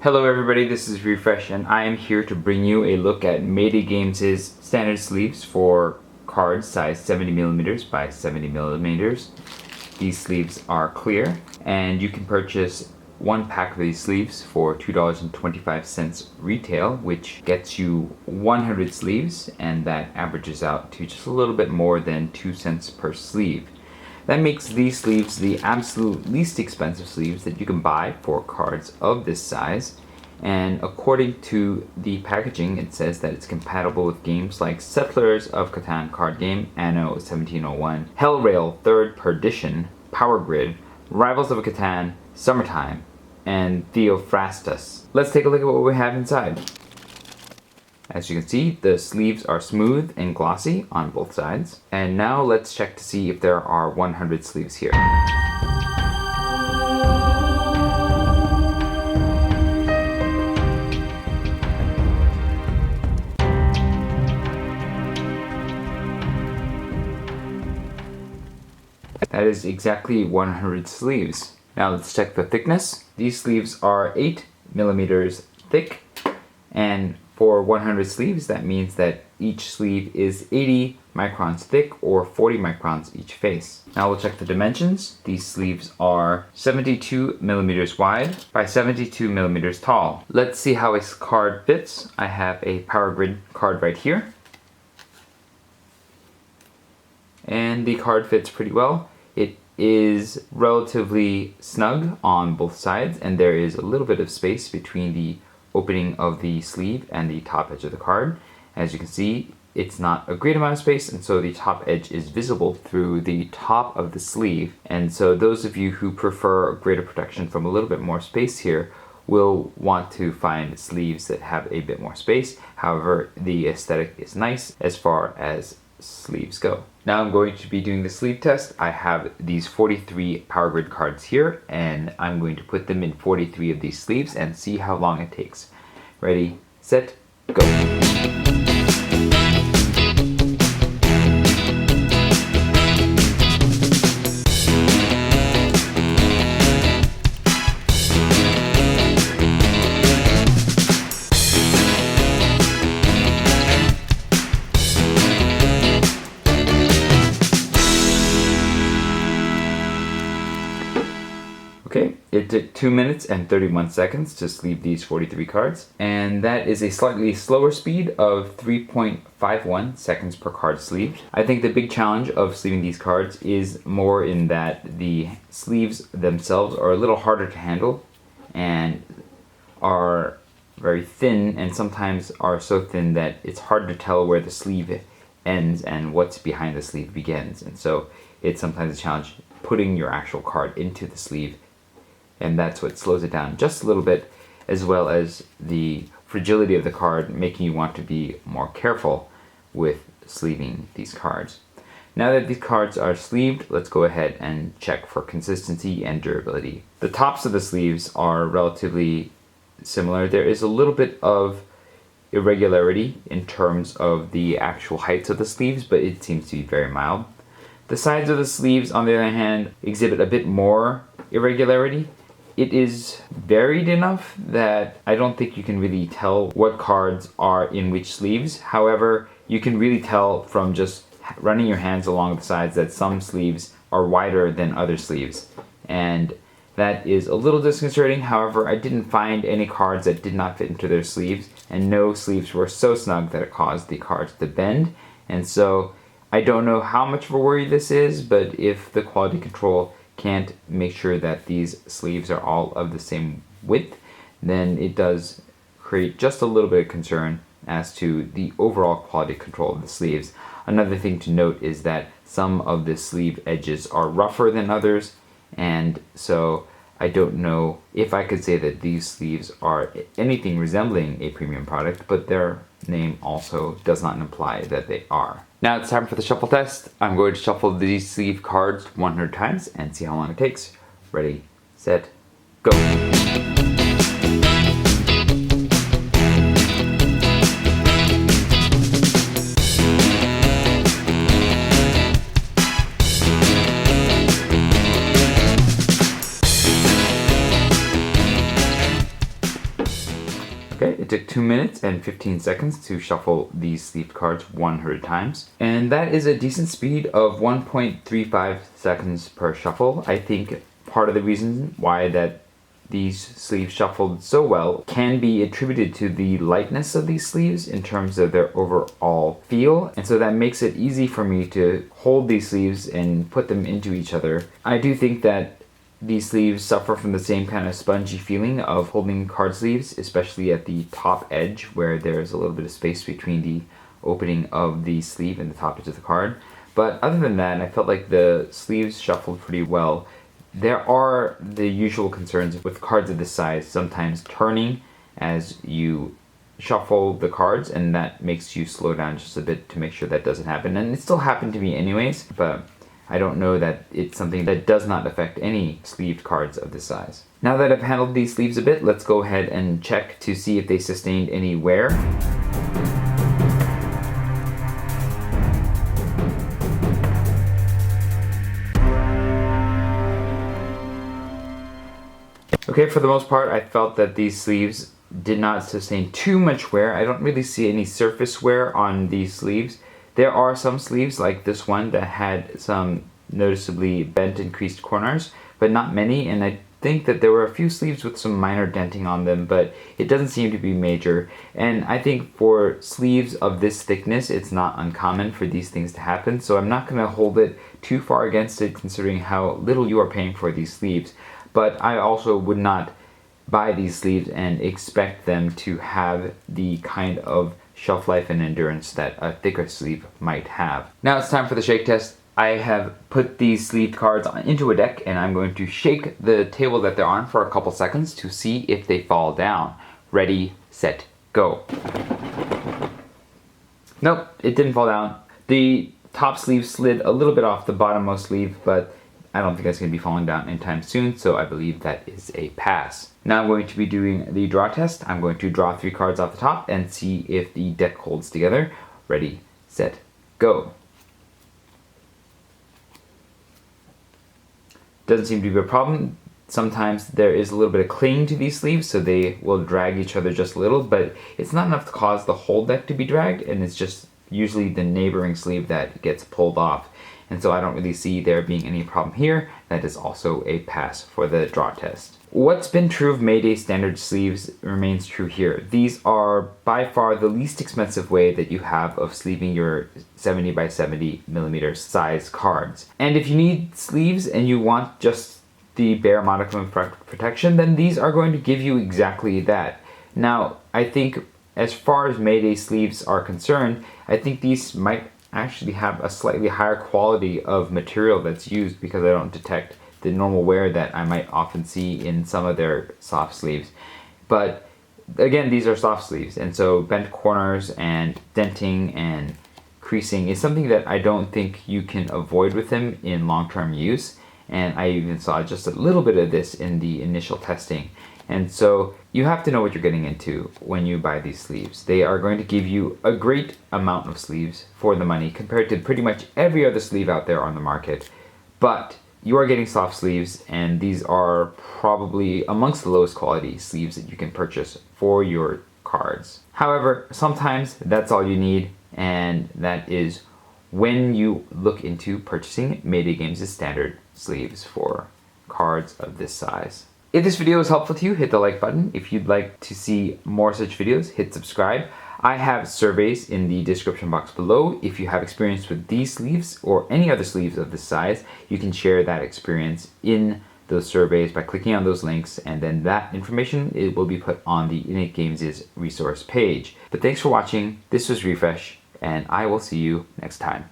Hello everybody, this is Refresh and I am here to bring you a look at Mayday Games' standard sleeves for cards size 70mm by 70mm. These sleeves are clear and you can purchase one pack of these sleeves for $2.25 retail, which gets you 100 sleeves, and that averages out to just a little bit more than 2 cents per sleeve. That makes these sleeves the absolute least expensive sleeves that you can buy for cards of this size. And according to the packaging, it says that it's compatible with games like Settlers of Catan card game, Anno 1701, Hellrail 3rd Perdition, Power Grid, Rivals of Catan, Summertime, and Theophrastus. Let's take a look at what we have inside. As you can see, the sleeves are smooth and glossy on both sides. And now let's check to see if there are 100 sleeves here. That is exactly 100 sleeves. Now let's check the thickness. These sleeves are 8mm thick, and for 100 sleeves, that means that each sleeve is 80 microns thick or 40 microns each face. Now we'll check the dimensions. These sleeves are 72mm wide by 72mm tall. Let's see how a card fits. I have a Power Grid card right here. And the card fits pretty well. It is relatively snug on both sides, and there is a little bit of space between the opening of the sleeve and the top edge of the card. As you can see, it's not a great amount of space, and so the top edge is visible through the top of the sleeve. And so those of you who prefer greater protection from a little bit more space here will want to find sleeves that have a bit more space. However, the aesthetic is nice as far as sleeves go. Now I'm going to be doing the sleeve test. I have these 43 Power Grid cards here, and I'm going to put them in 43 of these sleeves and see how long it takes. Ready, set, go. Okay, it took 2 minutes and 31 seconds to sleeve these 43 cards, and that is a slightly slower speed of 3.51 seconds per card sleeved. I think the big challenge of sleeving these cards is more in that the sleeves themselves are a little harder to handle and are very thin, and sometimes are so thin that it's hard to tell where the sleeve ends and what's behind the sleeve begins. And so it's sometimes a challenge putting your actual card into the sleeve, and that's what slows it down just a little bit, as well as the fragility of the card making you want to be more careful with sleeving these cards. Now that these cards are sleeved, let's go ahead and check for consistency and durability. The tops of the sleeves are relatively similar. There is a little bit of irregularity in terms of the actual heights of the sleeves, but it seems to be very mild. The sides of the sleeves, on the other hand, exhibit a bit more irregularity. It is varied enough that I don't think you can really tell what cards are in which sleeves. However, you can really tell from just running your hands along the sides that some sleeves are wider than other sleeves. And that is a little disconcerting. However, I didn't find any cards that did not fit into their sleeves, and no sleeves were so snug that it caused the cards to bend. And so I don't know how much of a worry this is, but if the quality control can't make sure that these sleeves are all of the same width, then it does create just a little bit of concern as to the overall quality control of the sleeves. Another thing to note is that some of the sleeve edges are rougher than others, and so I don't know if I could say that these sleeves are anything resembling a premium product, but their name also does not imply that they are. Now it's time for the shuffle test. I'm going to shuffle these sleeve cards 100 times and see how long it takes. Ready, set, go. It took 2 minutes and 15 seconds to shuffle these sleeved cards 100 times. And that is a decent speed of 1.35 seconds per shuffle. I think part of the reason why that these sleeves shuffled so well can be attributed to the lightness of these sleeves in terms of their overall feel, and so that makes it easy for me to hold these sleeves and put them into each other. I do think that these sleeves suffer from the same kind of spongy feeling of holding card sleeves, especially at the top edge where there's a little bit of space between the opening of the sleeve and the top edge of the card. But other than that, I felt like the sleeves shuffled pretty well. There are the usual concerns with cards of this size, sometimes turning as you shuffle the cards, and that makes you slow down just a bit to make sure that doesn't happen. And it still happened to me anyways, but I don't know that it's something that does not affect any sleeved cards of this size. Now that I've handled these sleeves a bit, let's go ahead and check to see if they sustained any wear. Okay, for the most part, I felt that these sleeves did not sustain too much wear. I don't really see any surface wear on these sleeves. There are some sleeves, like this one, that had some noticeably bent and creased corners, but not many, and I think that there were a few sleeves with some minor denting on them, but it doesn't seem to be major. And I think for sleeves of this thickness, it's not uncommon for these things to happen, so I'm not going to hold it too far against it considering how little you are paying for these sleeves. But I also would not buy these sleeves and expect them to have the kind of shelf life and endurance that a thicker sleeve might have. Now it's time for the shake test. I have put these sleeved cards into a deck, and I'm going to shake the table that they're on for a couple seconds to see if they fall down. Ready, set, go. Nope, it didn't fall down. The top sleeve slid a little bit off the bottommost sleeve, but I don't think that's going to be falling down anytime soon, so I believe that is a pass. Now I'm going to be doing the draw test. I'm going to draw 3 cards off the top and see if the deck holds together. Ready, set, go. Doesn't seem to be a problem. Sometimes there is a little bit of cling to these sleeves, so they will drag each other just a little, but it's not enough to cause the whole deck to be dragged, and it's just usually the neighboring sleeve that gets pulled off. And so I don't really see there being any problem here. That is also a pass for the draw test. What's been true of Mayday standard sleeves remains true here. These are by far the least expensive way that you have of sleeving your 70 by 70 millimeter size cards. And if you need sleeves and you want just the bare modicum of protection, then these are going to give you exactly that. Now, I think as far as Mayday sleeves are concerned, I think these might actually have a slightly higher quality of material that's used because I don't detect the normal wear that I might often see in some of their soft sleeves. But again, these are soft sleeves, and so bent corners and denting and creasing is something that I don't think you can avoid with them in long-term use. And I even saw just a little bit of this in the initial testing. And so you have to know what you're getting into when you buy these sleeves. They are going to give you a great amount of sleeves for the money compared to pretty much every other sleeve out there on the market. But you are getting soft sleeves, and these are probably amongst the lowest quality sleeves that you can purchase for your cards. However, sometimes that's all you need, and that is when you look into purchasing Mayday Games' standard sleeves for cards of this size. If this video was helpful to you, hit the like button. If you'd like to see more such videos, hit subscribe. I have surveys in the description box below. If you have experience with these sleeves or any other sleeves of this size, you can share that experience in those surveys by clicking on those links, and then that information it will be put on the Innate Games' resource page. But thanks for watching. This was Refresh, and I will see you next time.